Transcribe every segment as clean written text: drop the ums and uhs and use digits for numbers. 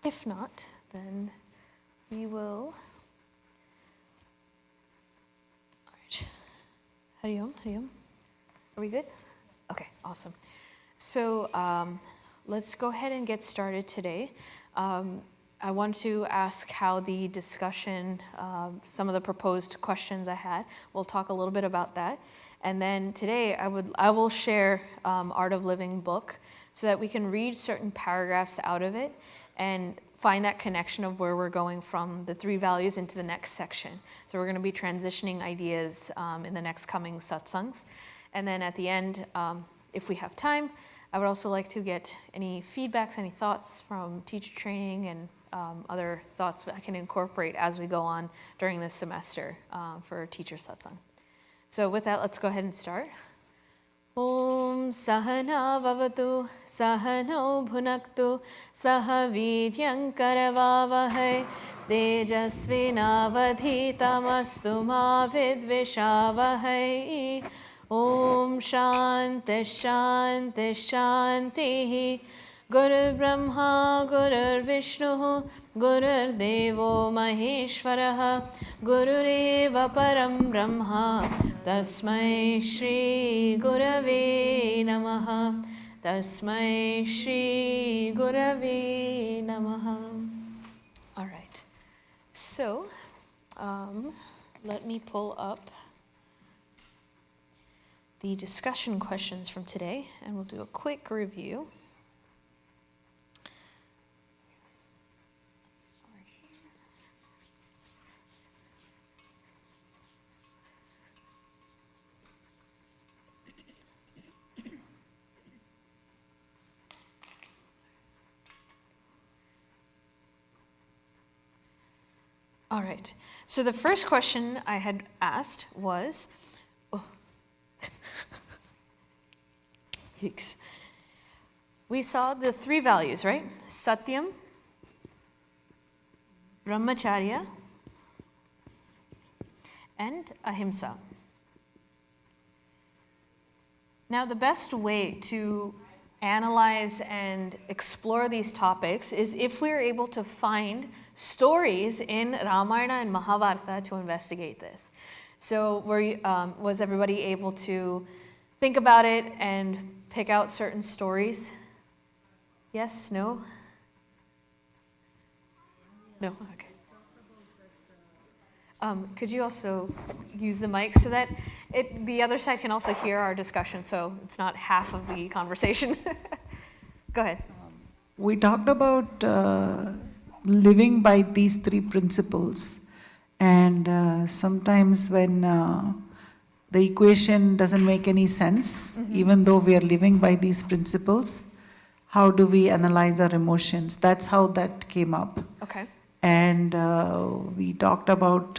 If not, then we will. All right. Hari Om, Hari Om. Are we good? Okay, awesome. So let's go ahead and get started today. I want to ask how the discussion, some of the proposed questions I had, we'll talk a little bit about that. And then today I will share Art of Living book so that we can read certain paragraphs out of it and find that connection of where we're going from the 3 values into the next section. So we're going to be transitioning ideas in the next coming satsangs. And then at the end, if we have time, I would also like to get any feedbacks, any thoughts from teacher training and other thoughts that I can incorporate as we go on during this semester for teacher satsang. So with that, let's go ahead and start. Om Sahana Vavatu Sahano Bhunaktu Sahavidyam Karavavahai Tejasvinavadhitamastu ma vidvishavahai. Om Shanti Shanti Shanti Guru Brahma Guru Vishnu Guru Devo Maheshwaraha Gurureva Param Brahma Tasmai Shri Gurave Namaha Tasmai Shri Gurave Namaha. All right, so let me pull up the discussion questions from today, and we'll do a quick review. All right, so the first question I had asked was, we saw the 3 values, right? Satyam, Brahmacharya, and Ahimsa. Now, the best way to analyze and explore these topics is if we're able to find stories in Ramayana and Mahabharata to investigate this. So was everybody able to think about it and pick out certain stories? Yes? No? No? Okay. Could you also use the mic so that the other side can also hear our discussion, so it's not half of the conversation? Go ahead. We talked about living by these 3 principles, and sometimes when the equation doesn't make any sense, even though we are living by these principles, how do we analyze our emotions? That's how that came up. Okay. And we talked about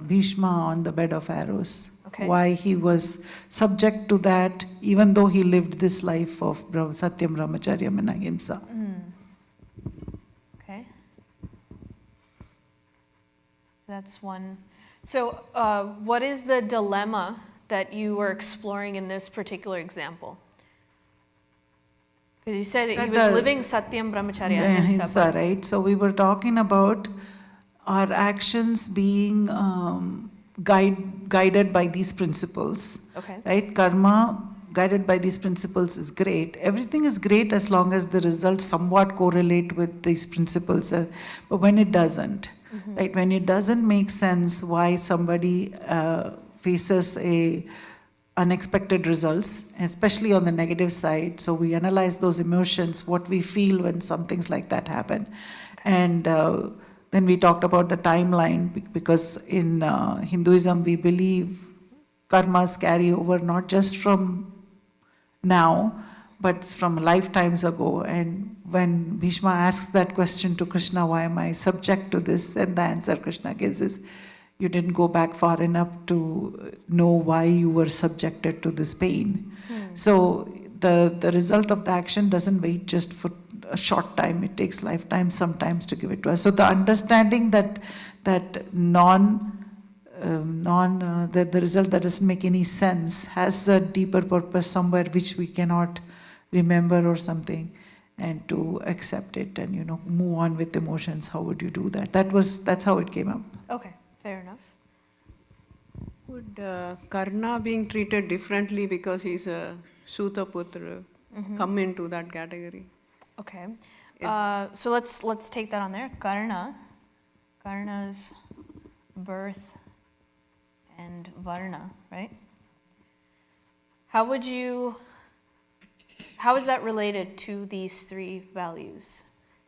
Bhishma on the bed of arrows. Okay. Why he was subject to that, even though he lived this life of Satyam, Brahmacharya, and Ahimsa. Okay. So that's one. So what is the dilemma that you were exploring in this particular example? Because you said he was living Satyam, Brahmacharya, Ahimsa. Right? So we were talking about our actions being guided by these principles. Okay. Right? Karma guided by these principles is great. Everything is great as long as the results somewhat correlate with these principles. But when it doesn't, right? When it doesn't make sense why somebody faces unexpected results, especially on the negative side. So we analyze those emotions, what we feel when some things like that happen. Okay. And then we talked about the timeline, because in Hinduism we believe karmas carry over not just from now, but from lifetimes ago. And when Bhishma asks that question to Krishna, why am I subject to this? And the answer Krishna gives is, you didn't go back far enough to know why you were subjected to this pain. So the result of the action doesn't wait just for a short time. It takes lifetimes sometimes to give it to us. So the understanding that the result that doesn't make any sense has a deeper purpose somewhere which we cannot remember or something. and to accept it and, move on with emotions. How would you do that? That's how it came up. Okay, fair enough. Would Karna being treated differently because he's a Sutaputra come into that category? Okay, so let's take that on there. Karna's birth and Varna, right? How is that related to these three values?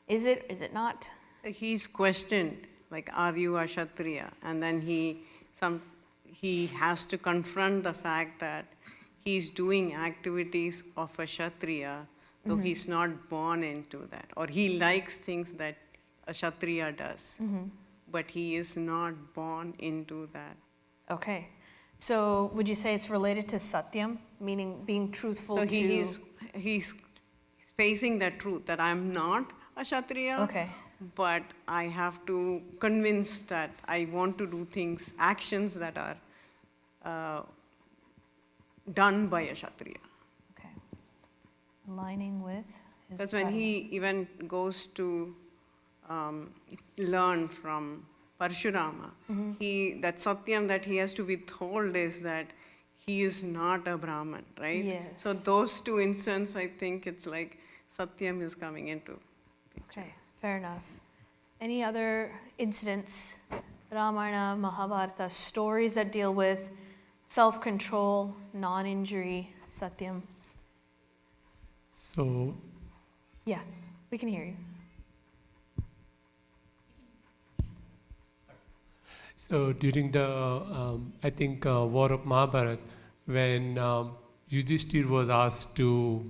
Is it not? So he's questioned, like, are you a Kshatriya? And then he has to confront the fact that he's doing activities of a Kshatriya, though he's not born into that. Or he likes things that a Kshatriya does, but he is not born into that. Okay. So would you say it's related to Satyam, meaning being truthful So to... he's facing the truth that I'm not a Kshatriya, Okay. but I have to convince that I want to do things, actions that are done by a Kshatriya. Okay. Aligning with his... That's when he even goes to learn from Parshurama. That Satyam that he has to be told is that he is not a Brahman, right? Yes. So those two instances, I think it's like Satyam is coming into. Okay, fair enough. Any other incidents, Ramayana, Mahabharata, stories that deal with self-control, non-injury, Satyam? So, Yeah, we can hear you. so during the, I think, war of Mahabharata, when Yudhishthir was asked to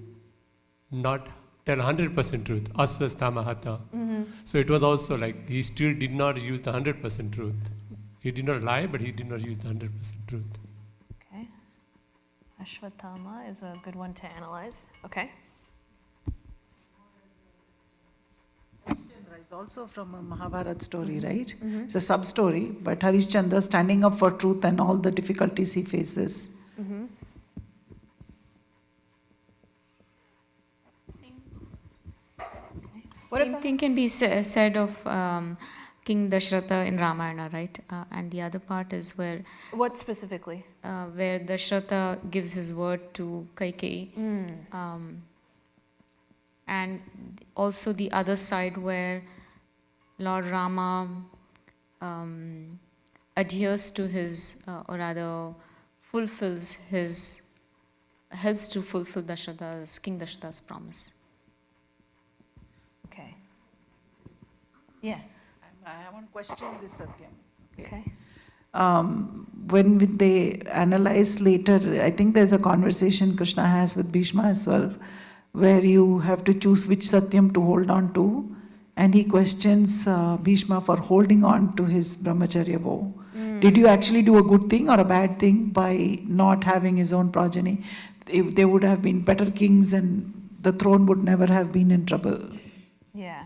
not tell 100% truth, asvastha mahata. So it was also like he still did not use the 100% truth. He did not lie, but he did not use the 100% truth. Okay. Ashwatthama is a good one to analyze. Okay. It's also from a Mahabharata story, right? It's a sub-story, but Harishchandra standing up for truth and all the difficulties he faces. What Same about... thing can be said of King Dashratha in Ramayana, right? And the other part is where What specifically? where Dashratha gives his word to Kaikeyi. And also the other side where Lord Rama adheres to his, or rather fulfills his, helps to fulfill King Dashratha's promise. Okay. Yeah. I want to question this, Satyam. Okay. When they analyze later, I think there's a conversation Krishna has with Bhishma as well, where you have to choose which Satyam to hold on to. And he questions Bhishma for holding on to his brahmacharya vow. Did you actually do a good thing or a bad thing by not having his own progeny? If they would have been better kings and the throne would never have been in trouble. Yeah.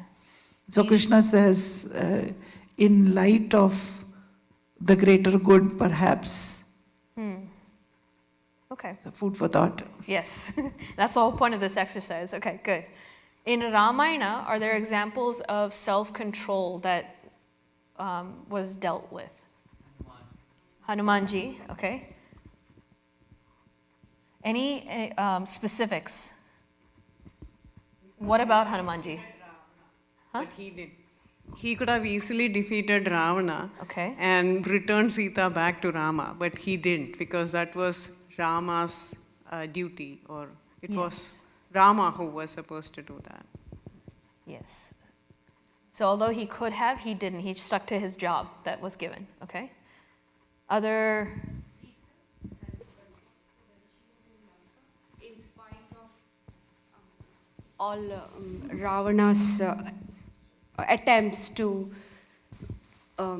So Krishna says, in light of the greater good, perhaps, Okay. it's a food for thought. Yes. That's the whole point of this exercise. Okay, good. In Ramayana, are there examples of self-control that was dealt with? Hanumanji, okay. Any specifics? What about Hanumanji? But he did. He could have easily defeated Ravana Okay. and returned Sita back to Rama, but he didn't because that was Rama's duty, or it was Rama who was supposed to do that. Yes. So although he could have, he didn't. He stuck to his job that was given, okay? Other... In spite of all Ravana's attempts to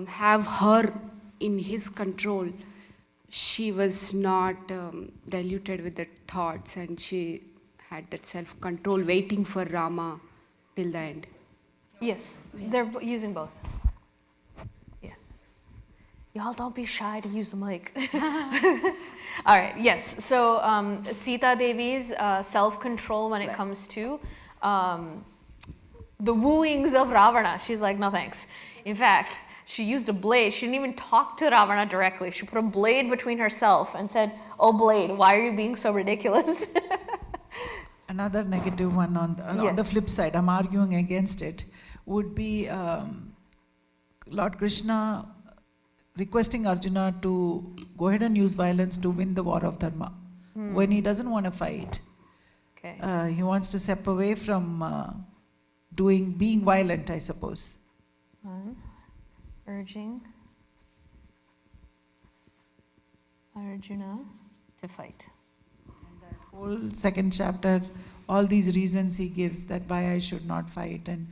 have her in his control, she was not diluted with the thoughts, and she had that self-control waiting for Rama till the end. Yes, they're using both. Yeah. Y'all don't be shy to use the mic. All right, yes. So Sita Devi's self-control when it comes to the wooings of Ravana. She's like, no thanks. In fact, she used a blade. She didn't even talk to Ravana directly. She put a blade between herself and said, oh blade, why are you being so ridiculous? Another negative one on the Yes. flip side, I'm arguing against it, would be Lord Krishna requesting Arjuna to go ahead and use violence to win the war of dharma when he doesn't want to fight. Okay. He wants to step away from being violent, I suppose. Urging Arjuna to fight. Whole second chapter, all these reasons he gives that why I should not fight, and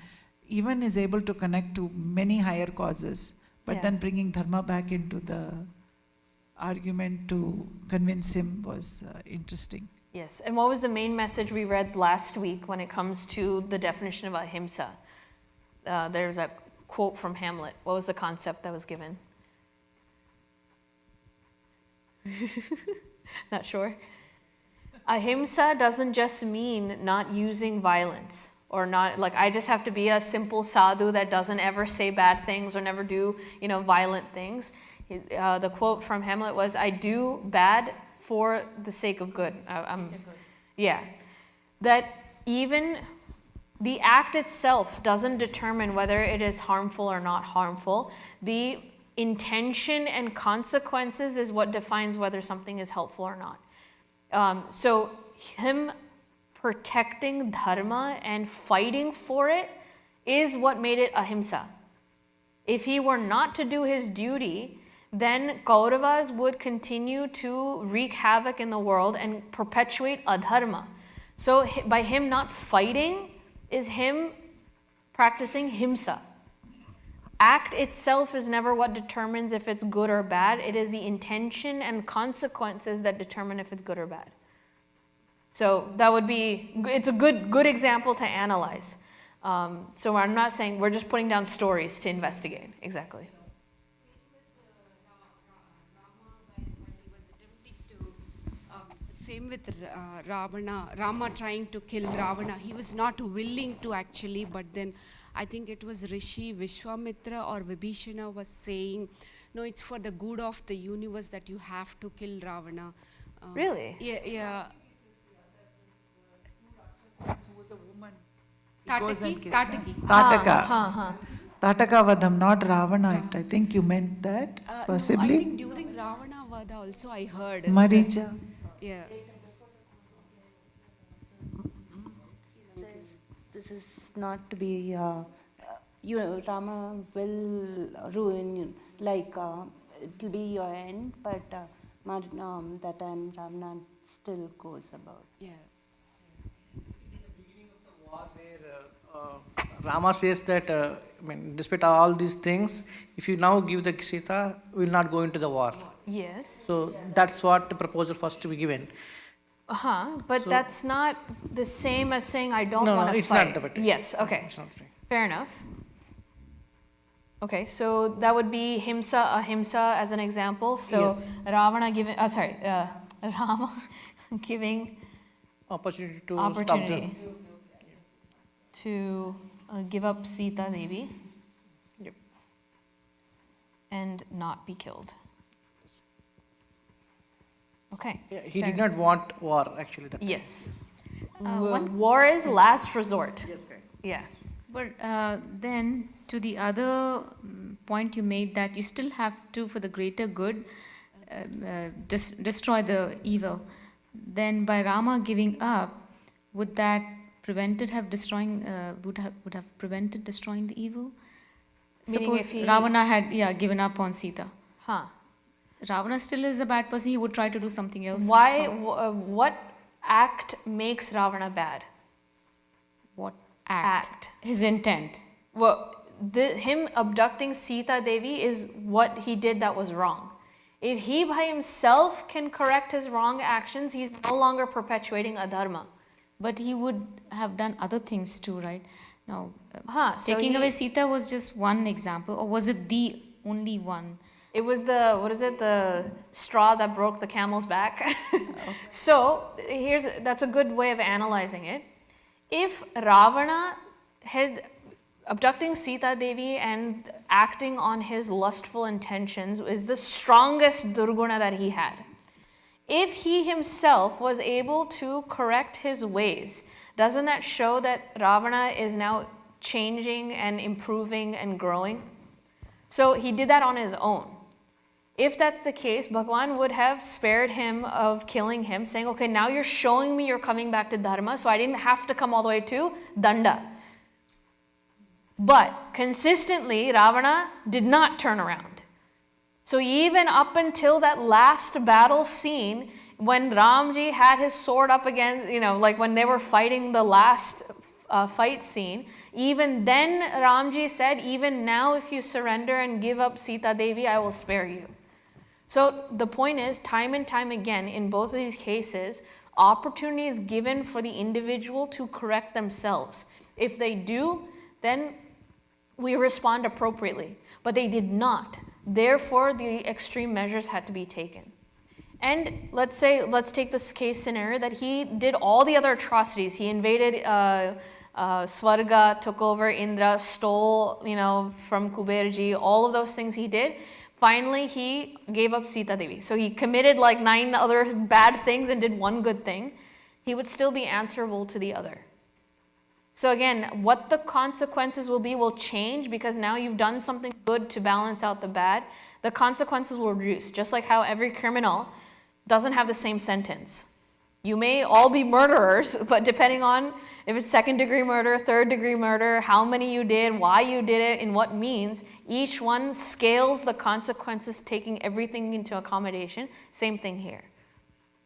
even is able to connect to many higher causes, but Yeah. then bringing dharma back into the argument to convince him was interesting. Yes, and what was the main message we read last week when it comes to the definition of ahimsa? There's a quote from Hamlet. What was the concept that was given? Not sure? Ahimsa doesn't just mean not using violence, or not, like I just have to be a simple sadhu that doesn't ever say bad things or never do, violent things. The quote from Hamlet was, I do bad for the sake of good. Yeah. That even the act itself doesn't determine whether it is harmful or not harmful. The intention and consequences is what defines whether something is helpful or not. So him protecting dharma and fighting for it is what made it ahimsa. If he were not to do his duty, then Kauravas would continue to wreak havoc in the world and perpetuate adharma. So by him not fighting is him practicing himsa. Act itself is never what determines if it's good or bad. It is the intention and consequences that determine if it's good or bad. So that would be, it's a good example to analyze. So I'm not saying, we're just putting down stories to investigate. Exactly. Same with Rama trying to kill Ravana. He was not willing to actually, but then I think it was Rishi Vishwamitra or Vibhishana was saying, no, it's for the good of the universe that you have to kill Ravana. Really? Yeah. Who was a woman. Tataki. Tataka. Tataka Vadham, not Ravana. I think you meant that, possibly. No, I think during Ravana Vada also I heard. Maricha. Yeah. He says this is not to be, Rama will ruin you, like it will be your end, but that time Ravana still goes about. Yeah. Rama says that, despite all these things, if you now give the Sita, we will not go into the war. Yes. So that's what the proposal first to be given. But So- that's not the same as saying I don't No, want to it's fight. not the way. Yes, okay. It's not right. Fair enough. Okay, so that would be himsa, ahimsa as an example. So Yes. Ravana giving, Rama giving Opportunity to opportunity stop to give up Sita Devi Yep. and not be killed. Okay. Yeah, he fair did not want war actually. That Yes. War is last resort. Yes, correct. Yeah. But then, to the other point you made, that you still have to, for the greater good, destroy the evil. Then, by Rama giving up, would that prevented have destroying? Would have prevented destroying the evil? Meaning if Suppose he- Ravana had given up on Sita. Huh. Ravana still is a bad person. He would try to do something else. Why? What act makes Ravana bad? What act? His intent. Well, him abducting Sita Devi is what he did that was wrong. If he by himself can correct his wrong actions, he's no longer perpetuating adharma. But he would have done other things too, right? Now, So taking he- away Sita was just one example, or was it the only one? It was the straw that broke the camel's back. So that's a good way of analyzing it. If Ravana had abducting Sita Devi and acting on his lustful intentions is the strongest durguna that he had. If he himself was able to correct his ways, doesn't that show that Ravana is now changing and improving and growing? So he did that on his own. If that's the case, Bhagwan would have spared him of killing him, saying, okay, now you're showing me you're coming back to Dharma, so I didn't have to come all the way to Danda. But consistently, Ravana did not turn around. So even up until that last battle scene, when Ramji had his sword up against, like when they were fighting the last fight scene, even then Ramji said, even now if you surrender and give up Sita Devi, I will spare you. So the point is, time and time again, in both of these cases, opportunity is given for the individual to correct themselves. If they do, then we respond appropriately. But they did not. Therefore, the extreme measures had to be taken. And let's take this case scenario that he did all the other atrocities. He invaded Swarga, took over Indra, stole, from Kuberji, all of those things he did. Finally, he gave up Sita Devi. So he committed like 9 other bad things and did one good thing. He would still be answerable to the other. So again, what the consequences will change because now you've done something good to balance out the bad. The consequences will reduce, just like how every criminal doesn't have the same sentence. You may all be murderers, but depending on if it's 2nd-degree murder, 3rd-degree murder, how many you did, why you did it, in what means, each one scales the consequences, taking everything into accommodation. Same thing here.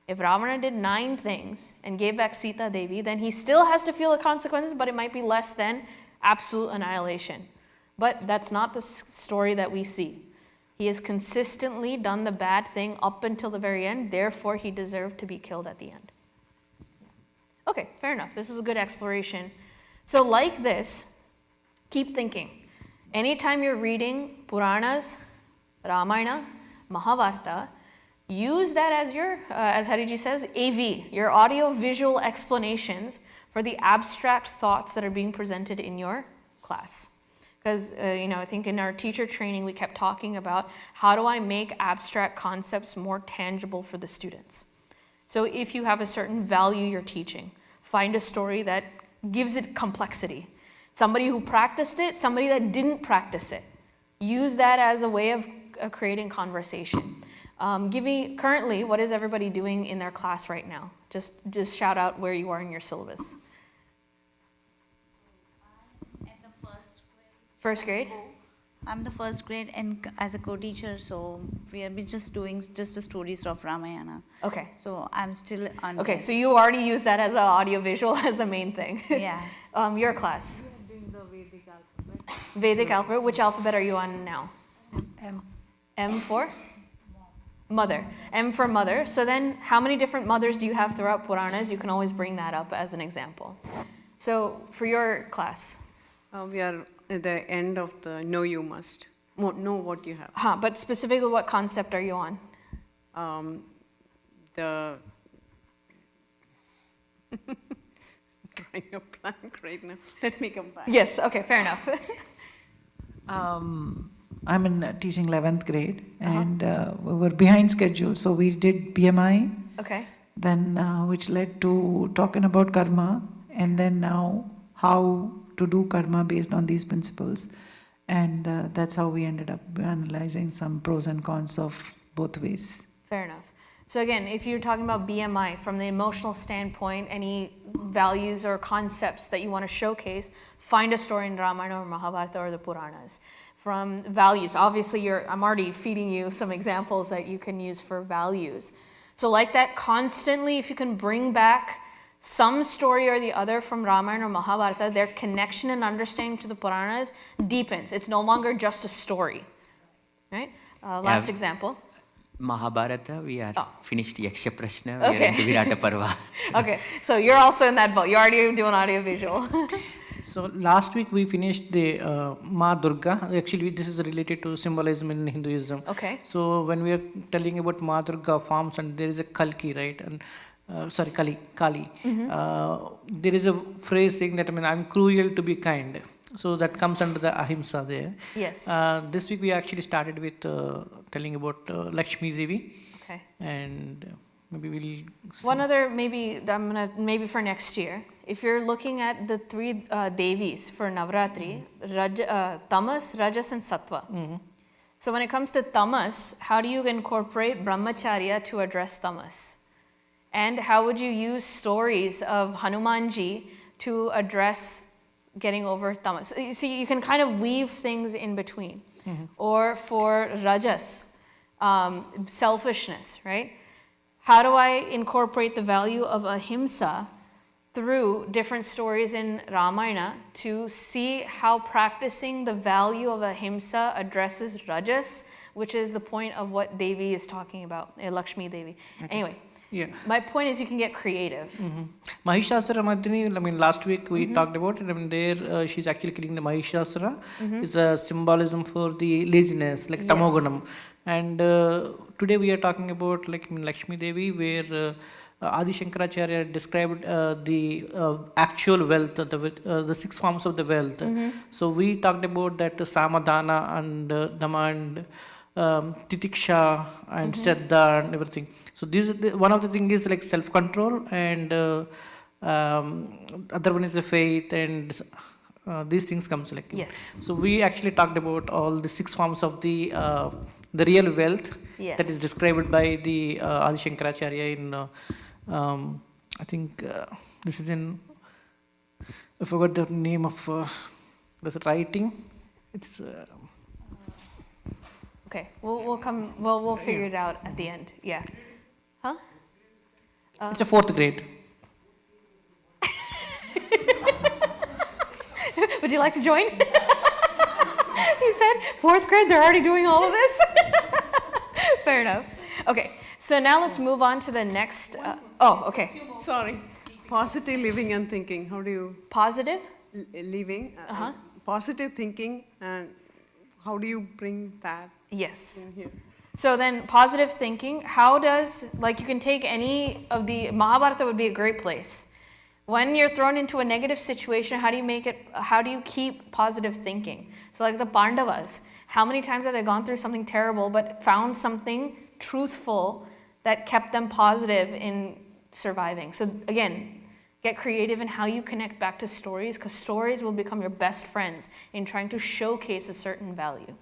If Ravana did 9 things and gave back Sita Devi, then he still has to feel the consequences, but it might be less than absolute annihilation. But that's not the story that we see. He has consistently done the bad thing up until the very end, therefore he deserved to be killed at the end. Okay, fair enough. This is a good exploration. So like this, keep thinking. Anytime you're reading Puranas, Ramayana, Mahabharata, use that as your, as Hariji says, AV, your audio-visual explanations for the abstract thoughts that are being presented in your class. Because, I think in our teacher training, we kept talking about how do I make abstract concepts more tangible for the students. So if you have a certain value you're teaching, find a story that gives it complexity. Somebody who practiced it, somebody that didn't practice it. Use that as a way of creating conversation. Currently, what is everybody doing in their class right now? Just shout out where you are in your syllabus. First grade? I'm the 1st grade and as a co-teacher, so we are just doing just the stories of Ramayana. Okay. So I'm still on. Okay, so you already use that as an audio-visual as the main thing. Yeah. Your class? We are doing the Vedic alphabet. Vedic alphabet. Which alphabet are you on now? M. M for? Mother. M for mother. So then how many different mothers do you have throughout Puranas? You can always bring that up as an example. So for your class? We are at the end of the know you must. Know what you have. But specifically what concept are you on? The drawing a blank right now. Let me come back. Yes, okay, fair enough. I'm in teaching 11th grade and we were behind schedule. So we did BMI, Okay. then which led to talking about karma, and then now how to do karma based on these principles. And that's how we ended up analyzing some pros and cons of both ways. Fair enough. So again, if you're talking about BMI from the emotional standpoint, any values or concepts that you want to showcase, find a story in Ramayana or Mahabharata or the Puranas. From values, obviously I'm already feeding you some examples that you can use for values. So like that, constantly, if you can bring back some story or the other from Ramayana or Mahabharata, their connection and understanding to the Puranas deepens. It's no longer just a story, right? Last example. Mahabharata, we are finished Yaksha Prashna, we Okay. are into Virata Parva. Okay, so you're also in that boat. You're already doing audio-visual. So last week we finished the Ma Durga. Actually, this is related to symbolism in Hinduism. Okay. So when we are telling about Ma Durga forms, and there is a Kalki, right? And Kali. There is a phrase saying that, I'm cruel to be kind. So that comes under the ahimsa there. Yes. This week we actually started with telling about Lakshmi Devi. Okay. And maybe we'll see. One other, maybe for next year, if you're looking at the three Devis for Navratri, Tamas, Rajas and Sattva. So when it comes to Tamas, how do you incorporate Brahmacharya to address Tamas? And how would you use stories of Hanumanji to address getting over Tamas? See, you can kind of weave things in between. Or for Rajas, selfishness, right? How do I incorporate the value of ahimsa through different stories in Ramayana to see how practicing the value of ahimsa addresses Rajas, which is the point of what Devi is talking about, Lakshmi Devi. Anyway. Yeah. My point is you can get creative. Mahishasura Mardini, last week we talked about it. There she's actually killing the Mahishasura. It's a symbolism for the laziness, like Tamogunam. And today we are talking about Lakshmi Devi, where Adi Shankaracharya described the actual wealth, the 6 forms of the wealth. So we talked about that Samadhana and Dhamma and Titiksha and Shraddha and everything. So one of the things is like self-control, and other one is the faith, and these things comes like. Yes. So we actually talked about all the 6 forms of the real wealth that is described by the Adi Shankaracharya in I think this is in, I forgot the name of the writing. It's okay. We'll figure it out at the end. Yeah. Huh? It's a 4th grade. Would you like to join? He said 4th grade. They're already doing all of this. Fair enough. Okay. So now let's move on to the next. Okay. Sorry. Positive living and thinking. How do you? Positive? Living. Positive thinking, and how do you bring that? Yes. In here? So then positive thinking, how does, you can take any of the, Mahabharata would be a great place. When you're thrown into a negative situation, how do you keep positive thinking? So like the Pandavas, how many times have they gone through something terrible but found something truthful that kept them positive in surviving? So again, get creative in how you connect back to stories, because stories will become your best friends in trying to showcase a certain value.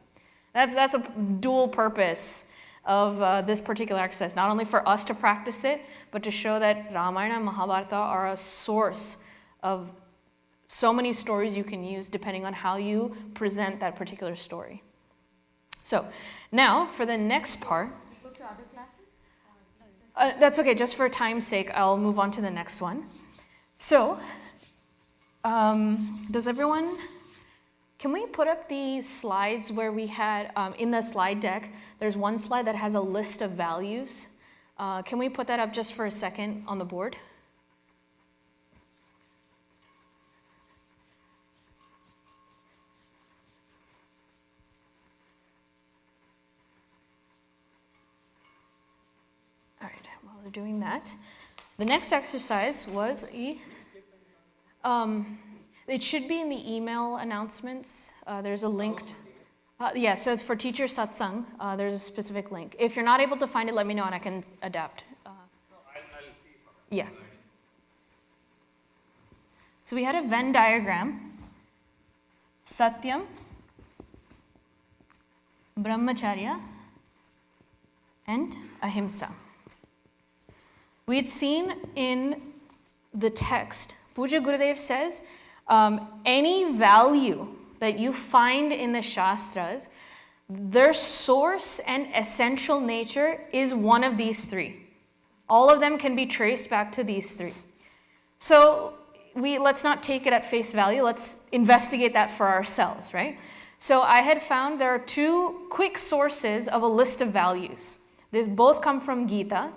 That's a dual purpose of this particular exercise, not only for us to practice it, but to show that Ramayana and Mahabharata are a source of so many stories you can use depending on how you present that particular story. So now for the next part. Go to other classes? That's okay, just for time's sake, I'll move on to the next one. So, does everyone... Can we put up the slides where we had, in the slide deck, there's one slide that has a list of values. Can we put that up just for a second on the board? All right, while they're doing that, the next exercise was it should be in the email announcements. There's a link. So it's for teacher Satsang. There's a specific link. If you're not able to find it, let me know and I can adapt. I'll see. Yeah. So we had a Venn diagram. Satyam, Brahmacharya, and Ahimsa. We had seen in the text, Puja Gurudev says, any value that you find in the Shastras, their source and essential nature is one of these 3. All of them can be traced back to these 3. So let's not take it at face value, let's investigate that for ourselves, right? So I had found there are 2 quick sources of a list of values. These both come from Gita.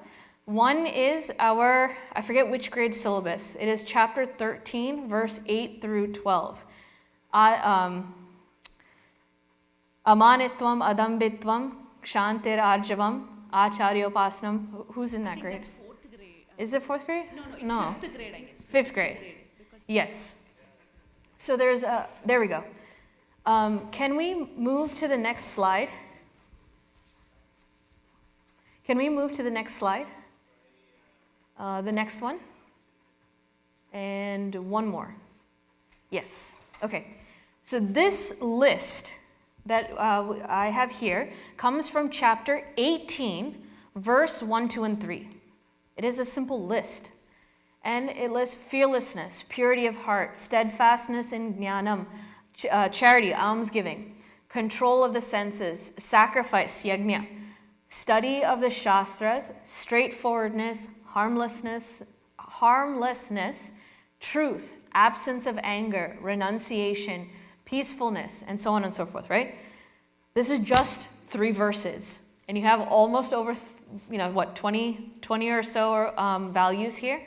One is our, I forget which grade syllabus. It is chapter 13, verse 8 through 12. Amanitvam, adambitvam, kshantir arjavam, acharyopasnam. Who's in that grade? That's 4th grade. Is it 4th grade? No, it's 5th grade, I guess. 5th grade. Yes. So there we go. Can we move to the next slide? Can we move to the next slide? The next one. And one more. Yes. Okay. So this list that I have here comes from chapter 18, verse 1, 2, and 3. It is a simple list. And it lists fearlessness, purity of heart, steadfastness in jnanam, charity, almsgiving, control of the senses, sacrifice, yajna, study of the shastras, straightforwardness, harmlessness, truth, absence of anger, renunciation, peacefulness, and so on and so forth, right? This is just 3 verses. And you have almost over, 20 or so values here.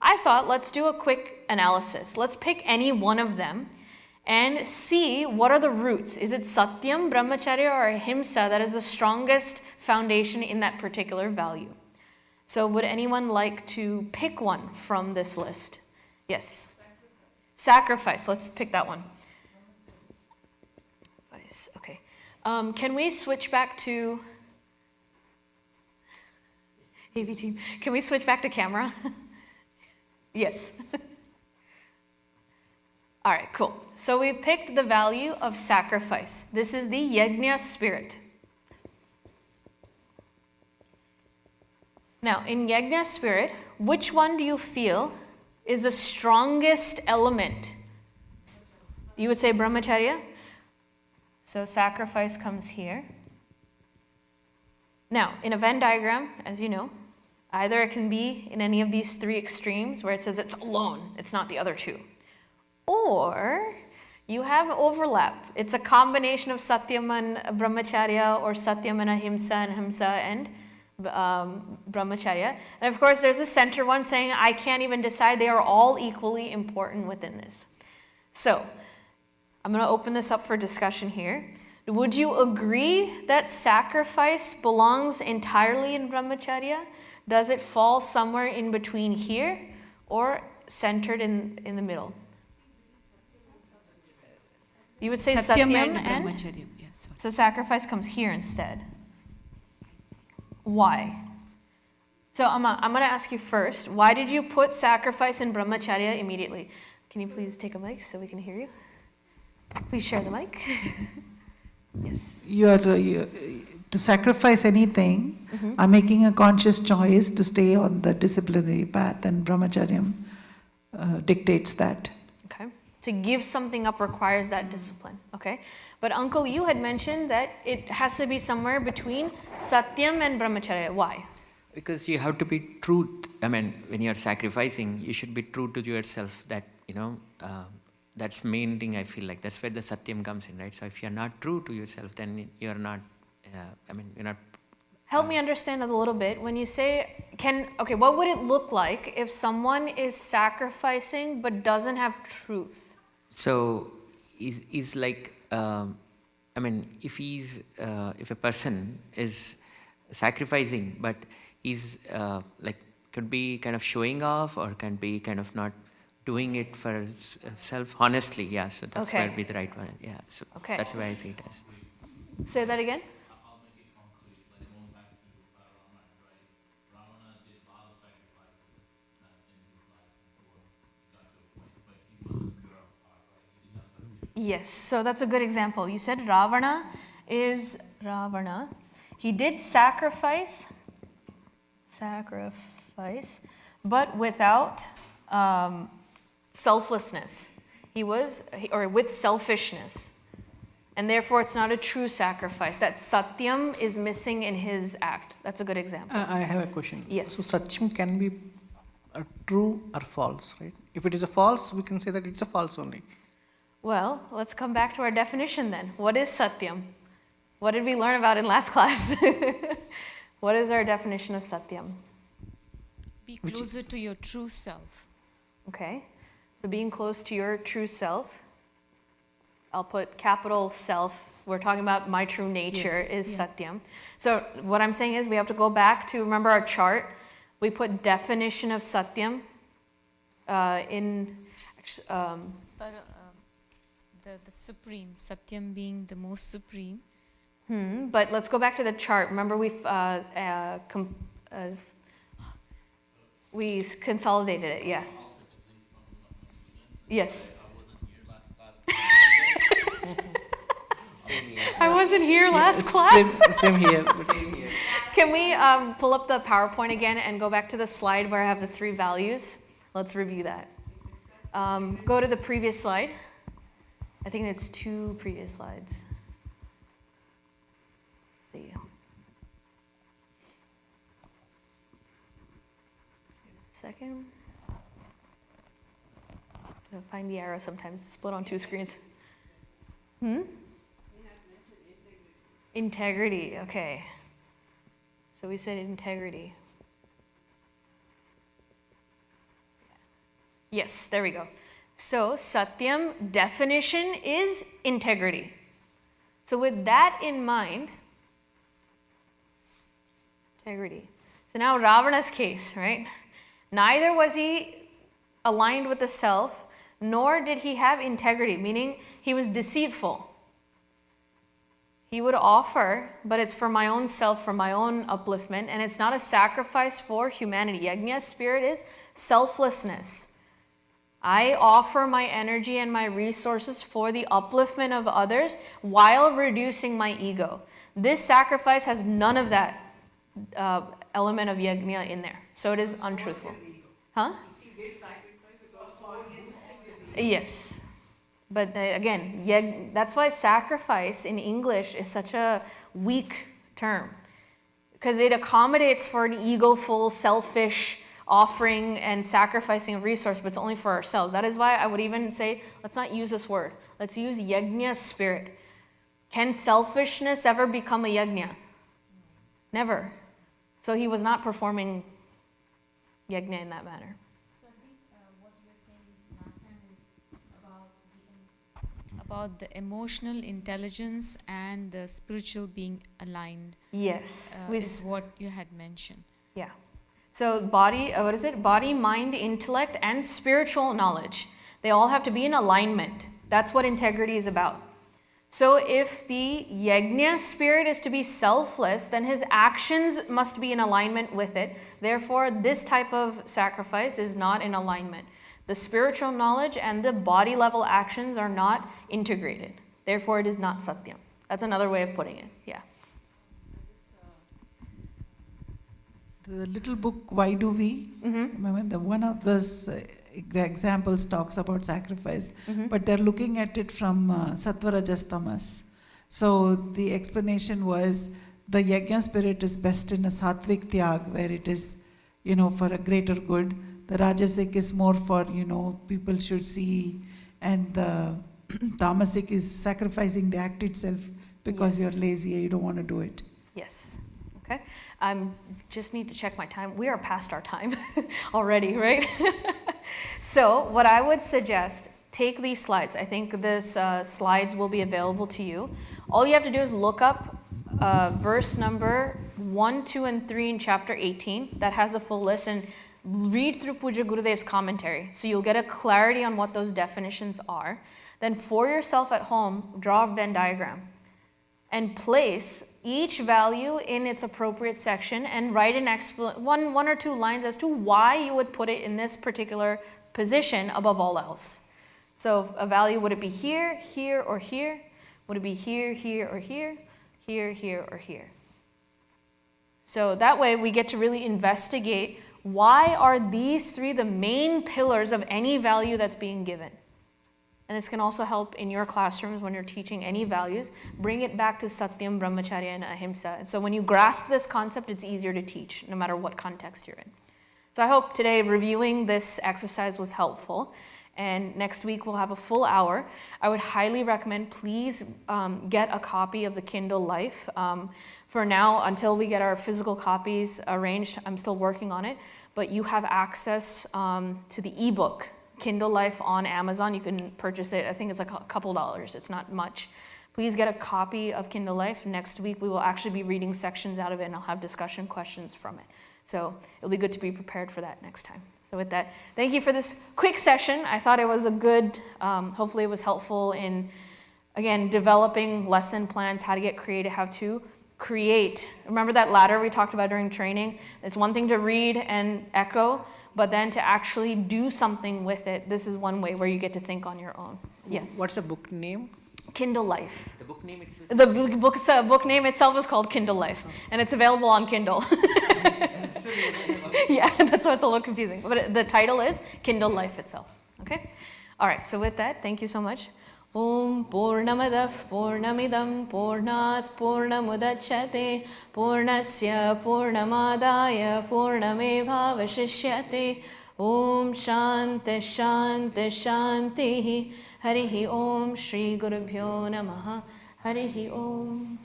I thought, let's do a quick analysis. Let's pick any one of them and see what are the roots. Is it Satyam, Brahmacharya, or Ahimsa that is the strongest foundation in that particular value? So would anyone like to pick one from this list? Yes. Sacrifice. Let's pick that one. Okay. Can we switch back to... AV team, can we switch back to camera? Yes. All right, cool. So we've picked the value of sacrifice. This is the yajna spirit. Now, in yajna spirit, which one do you feel is the strongest element? You would say brahmacharya. So sacrifice comes here. Now, in a Venn diagram, as you know, either it can be in any of these 3 extremes where it says it's alone, it's not the other 2. Or you have overlap. It's a combination of Satyam and Brahmacharya, or Satyam and Ahimsa and Brahmacharya. And of course, there's a center one saying, I can't even decide. They are all equally important within this. So, I'm going to open this up for discussion here. Would you agree that sacrifice belongs entirely in Brahmacharya? Does it fall somewhere in between here or centered in the middle? You would say Satyam and Brahmacharya. Yes. So sacrifice comes here instead. Why? So I'm going to ask you first, why did you put sacrifice in Brahmacharya immediately? Can you please take a mic so we can hear you? Please share the mic. Yes. To sacrifice anything, I'm making a conscious choice to stay on the disciplinary path, and brahmacharyam dictates that. Okay. To give something up requires that discipline. Okay. But uncle, you had mentioned that it has to be somewhere between satyam and brahmacharya. Why? Because you have to be truth. I mean, when you're sacrificing, you should be true to yourself. That, that's main thing I feel like. That's where the satyam comes in, right? So if you're not true to yourself, then you're not, you're not... Help me understand a little bit. When you say, what would it look like if someone is sacrificing but doesn't have truth? So, is like, if a person is sacrificing, but he's could be kind of showing off, or can be kind of not doing it for self honestly. Yeah, so that's where be the right one. Yeah, so that's why I see it as. Say that again. Yes, so that's a good example. You said Ravana. He did sacrifice, but without selflessness. Or with selfishness. And therefore it's not a true sacrifice. That satyam is missing in his act. That's a good example. I have a question. Yes. So satyam can be true or false, right? If it is a false, we can say that it's a false only. Well, let's come back to our definition then. What is satyam? What did we learn about in last class? What is our definition of satyam? Be closer to your true self. Okay. So being close to your true self. I'll put capital self. We're talking about my true nature is satyam. So what I'm saying is we have to go back to, remember our chart. We put definition of Satyam in, But the supreme, Satyam being the most supreme. but let's go back to the chart. Remember we consolidated it, yeah. Yes. I wasn't here last class. Same here. Can we pull up the PowerPoint again and go back to the slide where I have the 3 values? Let's review that. Go to the previous slide. I think it's 2 previous slides. Let's see. Just a second. To find the arrow sometimes, split on 2 screens. Integrity, okay. So we said integrity. Yes, there we go. So Satyam definition is integrity. So with that in mind, integrity. So now Ravana's case, right? Neither was he aligned with the self, nor did he have integrity, meaning he was deceitful. He would offer, but it's for my own self, for my own upliftment, and it's not a sacrifice for humanity. Yajna's spirit is selflessness. I offer my energy and my resources for the upliftment of others while reducing my ego. This sacrifice has none of that element of yajna in there. So it is untruthful. Huh? Yes. But again, that's why sacrifice in English is such a weak term. Because it accommodates for an egoful, selfish offering and sacrificing of resource, but it's only for ourselves. That is why I would even say, let's not use this word. Let's use yajna spirit. Can selfishness ever become a yajna? Never. So he was not performing yajna in that manner. So I think what you were saying is last time is about the emotional intelligence and the spiritual being aligned. Yes. Is what you had mentioned. Yeah. So body, what is it? Body, mind, intellect, and spiritual knowledge. They all have to be in alignment. That's what integrity is about. So if the yajna spirit is to be selfless, then his actions must be in alignment with it. Therefore, this type of sacrifice is not in alignment. The spiritual knowledge and the body level actions are not integrated. Therefore, it is not satyam. That's another way of putting it. Yeah. The little book, Why Do We? Remember, one of those examples talks about sacrifice, but they're looking at it from Sattva Rajas Tamas. So the explanation was the yajna spirit is best in a sattvic tyag, where it is, for a greater good. The rajasic is more for, people should see, and the tamasic is sacrificing the act itself because you're lazy, you don't want to do it. Yes. Okay. Just need to check my time. We are past our time already, right? So what I would suggest, take these slides. I think this slides will be available to you. All you have to do is look up verse number 1, 2, and 3 in chapter 18. That has a full list, and read through Puja Gurudev's commentary. So you'll get a clarity on what those definitions are. Then for yourself at home, draw a Venn diagram and place each value in its appropriate section and write an one or two lines as to why you would put it in this particular position above all else. So a value, would it be here, here, or here? Would it be here, here, or here? Here, here, or here? So that way we get to really investigate, why are these 3 the main pillars of any value that's being given? And this can also help in your classrooms when you're teaching any values. Bring it back to Satyam, Brahmacharya, and Ahimsa. And so when you grasp this concept, it's easier to teach, no matter what context you're in. So I hope today reviewing this exercise was helpful. And next week we'll have a full hour. I would highly recommend, please get a copy of the Kindle Life. For now, until we get our physical copies arranged, I'm still working on it. But you have access to the ebook Kindle Life on Amazon. You can purchase it. I think it's like a couple dollars. It's not much. Please get a copy of Kindle Life. Next week we will actually be reading sections out of it, and I'll have discussion questions from it. So it'll be good to be prepared for that next time. So with that, thank you for this quick session. I thought it was a good, hopefully it was helpful in, again, developing lesson plans, how to get creative, how to create. Remember that ladder we talked about during training? It's one thing to read and echo, but then to actually do something with it. This is one way where you get to think on your own. Yes? What's the book name? Kindle Life. The book name itself? The book name itself is called Kindle Life, and it's available on Kindle. Yeah, that's why it's a little confusing. But the title is Kindle Life itself. Okay? All right, so with that, thank you so much. Om Purnamadav Purnamidam Purnat Purnamudachyate Purnasya Purnamadaya Purnamevavashishyate Om Shanti Shanti Shanti Harihi Om Shri Gurubhyo Namaha Harihi Om.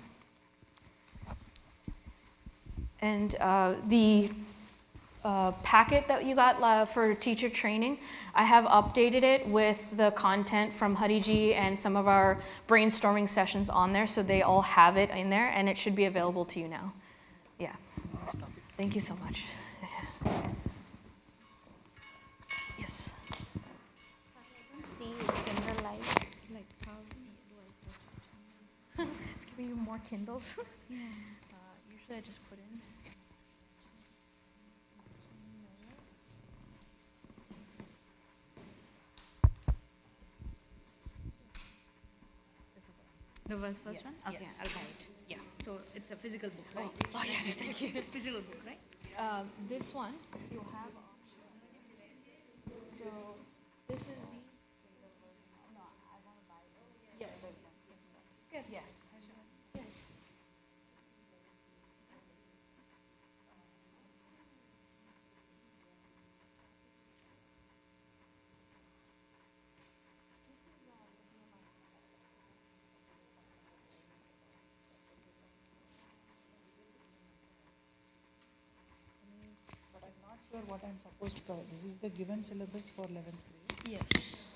And the packet that you got for teacher training, I have updated it with the content from Hariji and some of our brainstorming sessions on there, so they all have it in there, and it should be available to you now. Yeah. Thank you so much. Yes. See Kindle Life, like It's giving you more Kindles. Usually I just put in. the first one? Yes, Okay, yes. I'll buy it. Yeah. So it's a physical book, right? Oh yes, thank you. Physical book, right? This one, you'll have options. So this is the. No, I want to buy it. Yes. Good. Yeah. Yes. But I'm not sure what I'm supposed to. This is the given syllabus for 11th grade. Yes.